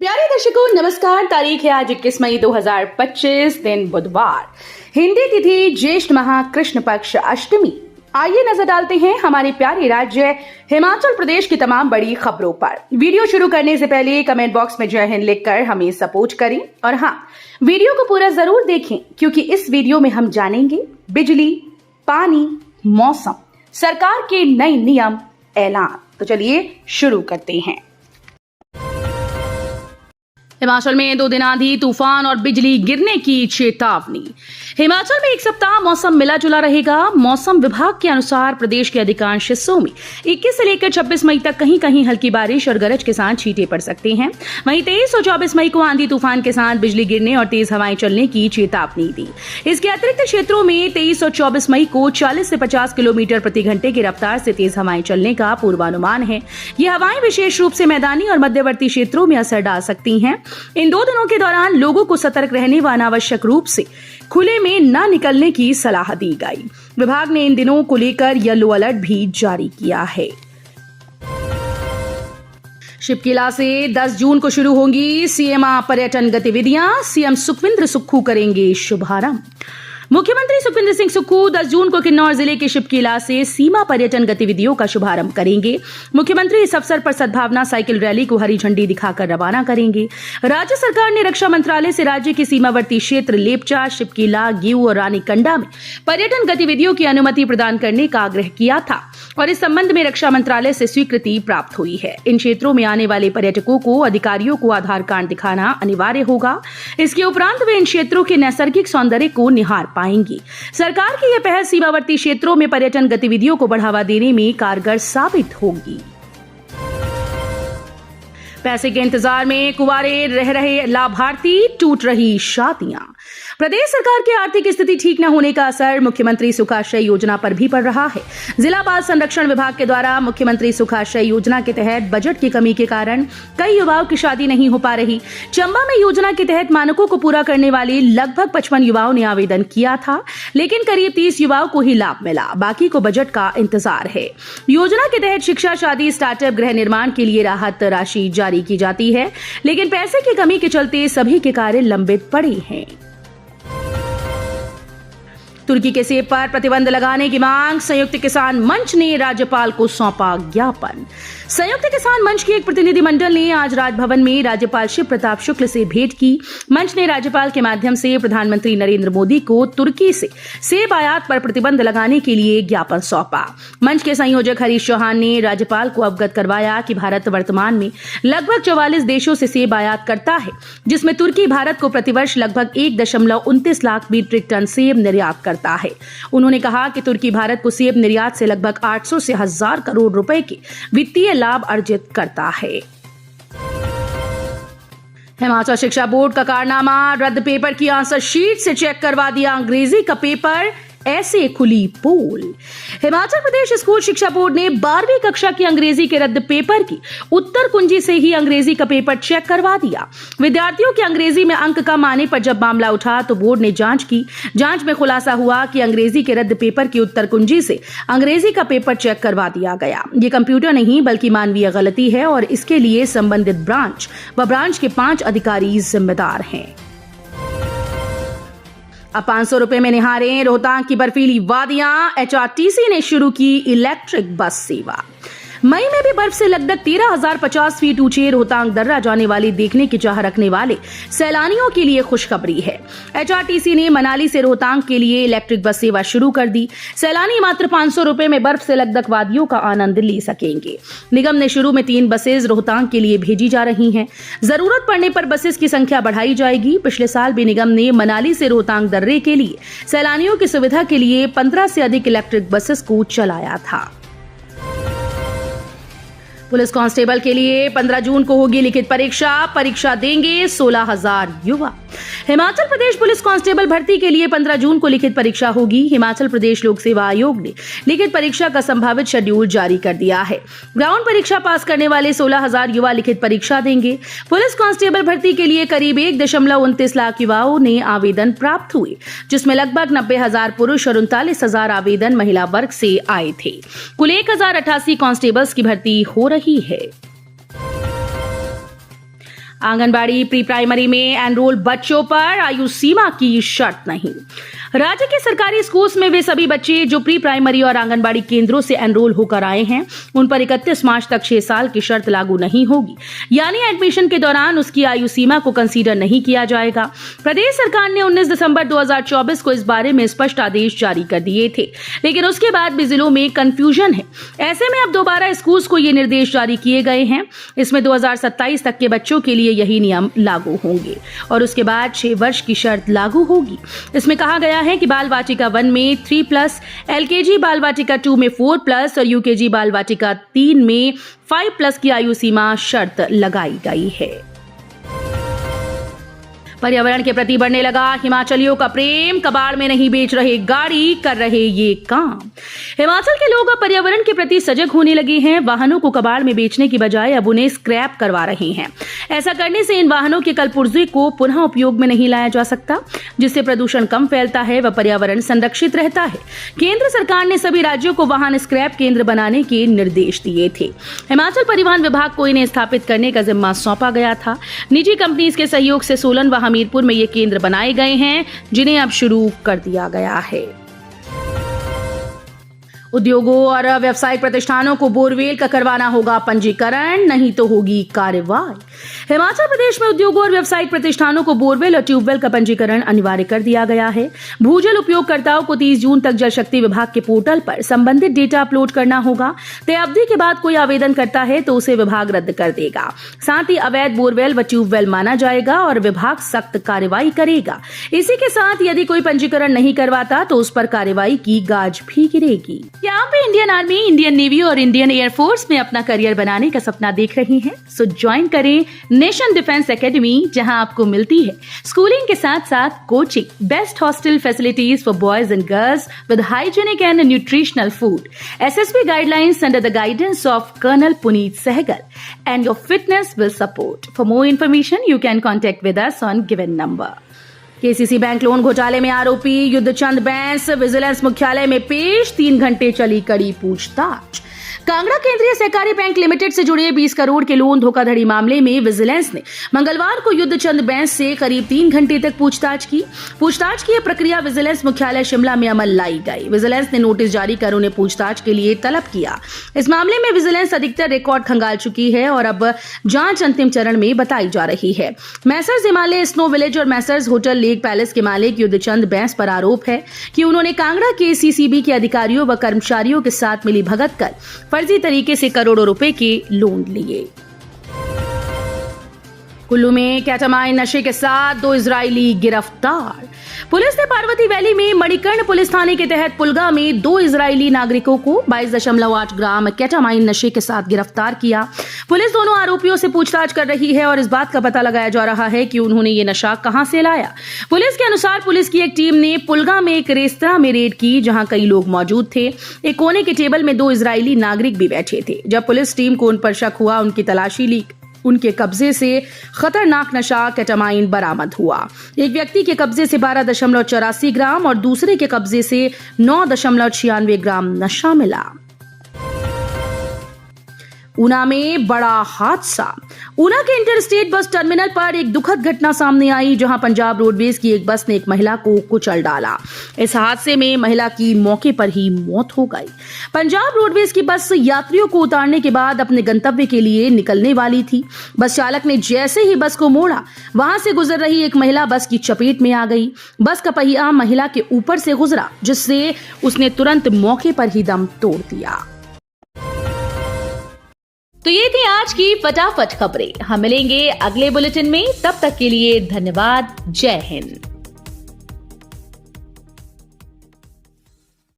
प्यारे दर्शकों नमस्कार। तारीख है आज 21 मई 2025, दिन बुधवार, हिंदी तिथि ज्येष्ठ माह कृष्ण पक्ष अष्टमी। आइए नजर डालते हैं हमारे प्यारे राज्य हिमाचल प्रदेश की तमाम बड़ी खबरों पर। वीडियो शुरू करने से पहले कमेंट बॉक्स में जय हिंद लिखकर हमें सपोर्ट करें और हाँ, वीडियो को पूरा जरूर देखें क्योंकि इस वीडियो में हम जानेंगे बिजली, पानी, मौसम, सरकार के नए नियम, ऐलान। तो चलिए शुरू करते हैं। हिमाचल में 2 दिन आंधी, तूफान और बिजली गिरने की चेतावनी। हिमाचल में एक सप्ताह मौसम मिला जुला रहेगा। मौसम विभाग के अनुसार प्रदेश के अधिकांश हिस्सों में 21 से लेकर 26 मई तक कहीं कहीं हल्की बारिश और गरज के साथ छींटे पड़ सकते हैं। वहीं 23 और 24 मई को आंधी तूफान के साथ बिजली गिरने और तेज हवाएं चलने की चेतावनी दी। इसके अतिरिक्त क्षेत्रों में 23 और 24 मई को 40 से 50 किलोमीटर प्रति घंटे की रफ्तार से तेज हवाएं चलने का पूर्वानुमान है। ये हवाएं विशेष रूप से मैदानी और मध्यवर्ती क्षेत्रों में असर डाल सकती हैं। इन 2 दिनों के दौरान लोगों को सतर्क रहने व अनावश्यक रूप से खुले में न निकलने की सलाह दी गई। विभाग ने इन दिनों को लेकर येलो अलर्ट भी जारी किया है। शिपकिला से 10 जून को शुरू होंगी सीएम पर्यटन गतिविधियां। सीएम सुखविंदर सुक्खू करेंगे शुभारंभ। मुख्यमंत्री सुखविंदर सिंह सुक्खू 10 जून को किन्नौर जिले के शिपकिला से सीमा पर्यटन गतिविधियों का शुभारंभ करेंगे। मुख्यमंत्री इस अवसर पर सद्भावना साइकिल रैली को हरी झंडी दिखाकर रवाना करेंगे। राज्य सरकार ने रक्षा मंत्रालय से राज्य के सीमावर्ती क्षेत्र लेपचा, शिपकिला, गिऊ और रानीकंडा में पर्यटन गतिविधियों की अनुमति प्रदान करने का आग्रह किया था और इस संबंध में रक्षा मंत्रालय से स्वीकृति प्राप्त हुई है। इन क्षेत्रों में आने वाले पर्यटकों को अधिकारियों को आधार कार्ड दिखाना अनिवार्य होगा। इसके उपरांत वे इन क्षेत्रों के नैसर्गिक सौंदर्य को निहार पाएंगी। सरकार की यह पहल सीमावर्ती क्षेत्रों में पर्यटन गतिविधियों को बढ़ावा देने में कारगर साबित होगी। पैसे के इंतजार में कुंवारे रह रहे लाभार्थी, टूट रही शादियां। प्रदेश सरकार की आर्थिक स्थिति ठीक न होने का असर मुख्यमंत्री सुखाश्रय योजना पर भी पड़ रहा है। जिला बाल संरक्षण विभाग के द्वारा मुख्यमंत्री सुखाश्रय योजना के तहत बजट की कमी के कारण कई युवाओं की शादी नहीं हो पा रही। चंबा में योजना के तहत मानकों को पूरा करने वाले लगभग 55 युवाओं ने आवेदन किया था, लेकिन करीब 30 युवाओं को ही लाभ मिला, बाकी को बजट का इंतजार है। योजना के तहत शिक्षा, शादी, स्टार्टअप, गृह निर्माण के लिए राहत राशि जारी की जाती है, लेकिन पैसे की कमी के चलते सभी के कार्य लंबित पड़े हैं। तुर्की के सेब पर प्रतिबंध लगाने की मांग। संयुक्त किसान मंच ने राज्यपाल को सौंपा ज्ञापन। संयुक्त किसान मंच के एक प्रतिनिधिमंडल ने आज राजभवन में राज्यपाल शिव प्रताप शुक्ल से भेंट की। मंच ने राज्यपाल के माध्यम से प्रधानमंत्री नरेंद्र मोदी को तुर्की से सेब आयात पर प्रतिबंध लगाने के लिए ज्ञापन सौंपा। मंच के संयोजक हरीश चौहान ने राज्यपाल को अवगत करवाया कि भारत वर्तमान में लगभग 44 देशों से सेब आयात करता है, जिसमें तुर्की भारत को प्रतिवर्ष लगभग 1.29 लाख मीट्रिक टन सेब निर्यात करता है। उन्होंने कहा कि तुर्की भारत को सेब निर्यात से लगभग 800 से 1000 करोड़ रुपए के वित्तीय लाभ अर्जित करता है। हिमाचल शिक्षा बोर्ड का कारनामा। रद्द पेपर की आंसर शीट से चेक करवा दिया अंग्रेजी का पेपर, ऐसे खुली पोल। हिमाचल प्रदेश स्कूल शिक्षा बोर्ड ने 12वीं कक्षा की अंग्रेजी के रद्द पेपर की उत्तर कुंजी से ही अंग्रेजी का पेपर चेक करवा दिया। विद्यार्थियों के अंग्रेजी में अंक कम आने पर जब मामला उठा तो बोर्ड ने जांच की। जांच में खुलासा हुआ कि अंग्रेजी के रद्द पेपर की उत्तर कुंजी से अंग्रेजी का पेपर चेक करवा दिया गया। ये कंप्यूटर नहीं बल्कि मानवीय गलती है और इसके लिए संबंधित ब्रांच व ब्रांच के 5 अधिकारी जिम्मेदार हैं। अब 500 रुपए में निहारें रोहतांग की बर्फीली वादियां। एचआरटीसी ने शुरू की इलेक्ट्रिक बस सेवा। मई में भी बर्फ से लगभग 13,050 फीट ऊंचे रोहतांग दर्रा जाने वाली देखने की चाह रखने वाले सैलानियों के लिए खुशखबरी है। एचआरटीसी ने मनाली से रोहतांग के लिए इलेक्ट्रिक बस सेवा शुरू कर दी। सैलानी मात्र 500 रुपए में बर्फ से लगभग वादियों का आनंद ले सकेंगे। निगम ने शुरू में 3 बसेज रोहतांग के लिए भेजी जा रही हैं। जरूरत पड़ने पर बसेस की संख्या बढ़ाई जाएगी। पिछले साल भी निगम ने मनाली से रोहतांग दर्रे के लिए सैलानियों की सुविधा के लिए 15 से अधिक इलेक्ट्रिक बसेस को चलाया था। पुलिस कांस्टेबल के लिए 15 जून को होगी लिखित परीक्षा। परीक्षा देंगे 16,000 युवा। हिमाचल प्रदेश पुलिस कांस्टेबल भर्ती के लिए 15 जून को लिखित परीक्षा होगी। हिमाचल प्रदेश लोक सेवा आयोग ने लिखित परीक्षा का संभावित शेड्यूल जारी कर दिया है। ग्राउंड परीक्षा पास करने वाले 16,000 युवा लिखित परीक्षा देंगे। पुलिस कांस्टेबल भर्ती के लिए करीब 1.29 लाख युवाओं ने आवेदन प्राप्त हुए, जिसमें लगभग 90,000 पुरुष और 39,000 आवेदन महिला वर्ग से आए थे। कुल 1,088 कांस्टेबल्स की भर्ती हो रही है। आंगनबाड़ी प्री प्राइमरी में एनरोल बच्चों पर आयु सीमा की शर्त नहीं। राज्य के सरकारी स्कूल्स में वे सभी बच्चे जो प्री प्राइमरी और आंगनबाड़ी केंद्रों से एनरोल होकर आए हैं, उन पर 31 मार्च तक 6 साल की शर्त लागू नहीं होगी, यानी एडमिशन के दौरान उसकी आयु सीमा को कंसीडर नहीं किया जाएगा। प्रदेश सरकार ने 19 दिसंबर 2024 को इस बारे में स्पष्ट आदेश जारी कर दिए थे, लेकिन उसके बाद भी जिलों में कंफ्यूजन है। ऐसे में अब दोबारा स्कूल्स को ये निर्देश जारी किए गए हैं। इसमें 2027 तक के बच्चों के लिए यही नियम लागू होंगे और उसके बाद 6 वर्ष की शर्त लागू होगी। इसमें कहा गया है कि बाल वाटिका 1 में 3+, एलकेजी बाल वाटिका 2 में 4+ और यूकेजी बाल वाटिका 3 में 5+ की आयु सीमा शर्त लगाई गई है। पर्यावरण के प्रति बढ़ने लगा हिमाचलियों का प्रेम, कबाड़ में नहीं बेच रहे गाड़ी, कर रहे ये काम। हिमाचल के लोग अब पर्यावरण के प्रति सजग होने लगे हैं। वाहनों को कबाड़ में बेचने की बजाय अब उन्हें स्क्रैप करवा रहे हैं। ऐसा करने से इन वाहनों के कलपुर्जे को पुनः उपयोग में नहीं लाया जा सकता, जिससे प्रदूषण कम फैलता है व पर्यावरण संरक्षित रहता है। केंद्र सरकार ने सभी राज्यों को वाहन स्क्रैप केंद्र बनाने के निर्देश दिए थे। हिमाचल परिवहन विभाग को इन्हें स्थापित करने का जिम्मा सौंपा गया था। निजी कंपनीज के सहयोग से सोलन व हमीरपुर में ये केंद्र बनाए गए हैं, जिन्हें अब शुरू कर दिया गया है। उद्योगों और व्यावसायिक प्रतिष्ठानों को बोरवेल का करवाना होगा पंजीकरण, नहीं तो होगी कार्रवाई। हिमाचल प्रदेश में उद्योगों और व्यावसायिक प्रतिष्ठानों को बोरवेल और ट्यूबवेल का पंजीकरण अनिवार्य कर दिया गया है। भूजल उपयोगकर्ताओं को 30 जून तक जल शक्ति विभाग के पोर्टल पर संबंधित डेटा अपलोड करना होगा। तय अवधि के बाद कोई आवेदन करता है तो उसे विभाग रद्द कर देगा। साथ ही अवैध बोरवेल व ट्यूबवेल माना जाएगा और विभाग सख्त कार्रवाई करेगा। इसी के साथ यदि कोई पंजीकरण नहीं करवाता तो उस पर कार्रवाई की गाज भी गिरेगी। क्या आप भी इंडियन आर्मी, इंडियन नेवी और इंडियन एयरफोर्स में अपना करियर बनाने का सपना देख रहे हैं? सो ज्वाइन करें नेशन डिफेंस एकेडमी, जहां आपको मिलती है स्कूलिंग के साथ साथ coaching, best hostel facilities for boys and girls with hygienic and nutritional food, SSB guidelines under the guidance of colonel Puneet Sehgal, and your fitness will support. For more information, you can contact with us on given number. KCC bank loan घोटाले में आरोपी युद्धचंद Bains vigilance मुख्यालय में पेश, 3 घंटे चली कड़ी पूछताछ। कांगड़ा केंद्रीय सहकारी बैंक लिमिटेड से जुड़े 20 करोड़ के लोन धोखाधड़ी मामले में विजिलेंस ने मंगलवार को युद्धचंद बैंस से करीब 3 घंटे तक पूछताछ की यह प्रक्रिया विजिलेंस मुख्यालय शिमला में अमल लाई गई। विजिलेंस ने नोटिस जारी कर उन्हें पूछताछ के लिए तलब किया। इस मामले में विजिलेंस अधिकतर रिकॉर्ड खंगाल चुकी है और अब जांच अंतिम चरण में बताई जा रही है। मैसर्स हिमालय स्नो विलेज और मैसर्स होटल लेक पैलेस के मालिक युद्धचंद बैंस पर आरोप है कि उन्होंने कांगड़ा के CCB के अधिकारियों व कर्मचारियों के साथ मिली भगत कर फर्जी तरीके से करोड़ों रुपए के लोन लिए। कुल्लू में केटामाइन नशे के साथ 2 इजरायली गिरफ्तार। पुलिस ने पार्वती वैली में मणिकर्ण पुलिस थाने के तहत पुलगा में 2 इजरायली नागरिकों को 22.8 ग्राम केटामाइन नशे के साथ गिरफ्तार किया। पुलिस दोनों आरोपियों से पूछताछ कर रही है और इस बात का पता लगाया जा रहा है कि उन्होंने ये नशा कहां से लाया। पुलिस के अनुसार पुलिस की एक टीम ने पुलगा में एक रेस्तरां में रेड की, जहां कई लोग मौजूद थे। एक कोने के टेबल में 2 इजरायली नागरिक भी बैठे थे। जब पुलिस टीम को उन पर शक हुआ, उनकी तलाशी ली। उनके कब्जे से खतरनाक नशा केटामाइन बरामद हुआ। एक व्यक्ति के कब्जे से 12.84 ग्राम और दूसरे के कब्जे से 9.96 ग्राम नशा मिला। ऊना में बड़ा हादसा। ऊना के इंटरस्टेट बस टर्मिनल पर एक दुखद घटना सामने आई, जहां पंजाब रोडवेज की एक बस ने एक महिला को कुचल डाला। इस हादसे में महिला की मौके पर ही मौत हो गई। पंजाब रोडवेज की बस यात्रियों को उतारने के बाद अपने गंतव्य के लिए निकलने वाली थी। बस चालक ने जैसे ही बस को मोड़ा, वहां से गुजर रही एक महिला बस की चपेट में आ गई। बस का पहिया महिला के ऊपर से गुजरा, जिससे उसने तुरंत मौके पर ही दम तोड़ दिया। तो ये थी आज की फटाफट खबरें। हम मिलेंगे अगले बुलेटिन में, तब तक के लिए धन्यवाद। जय हिंद।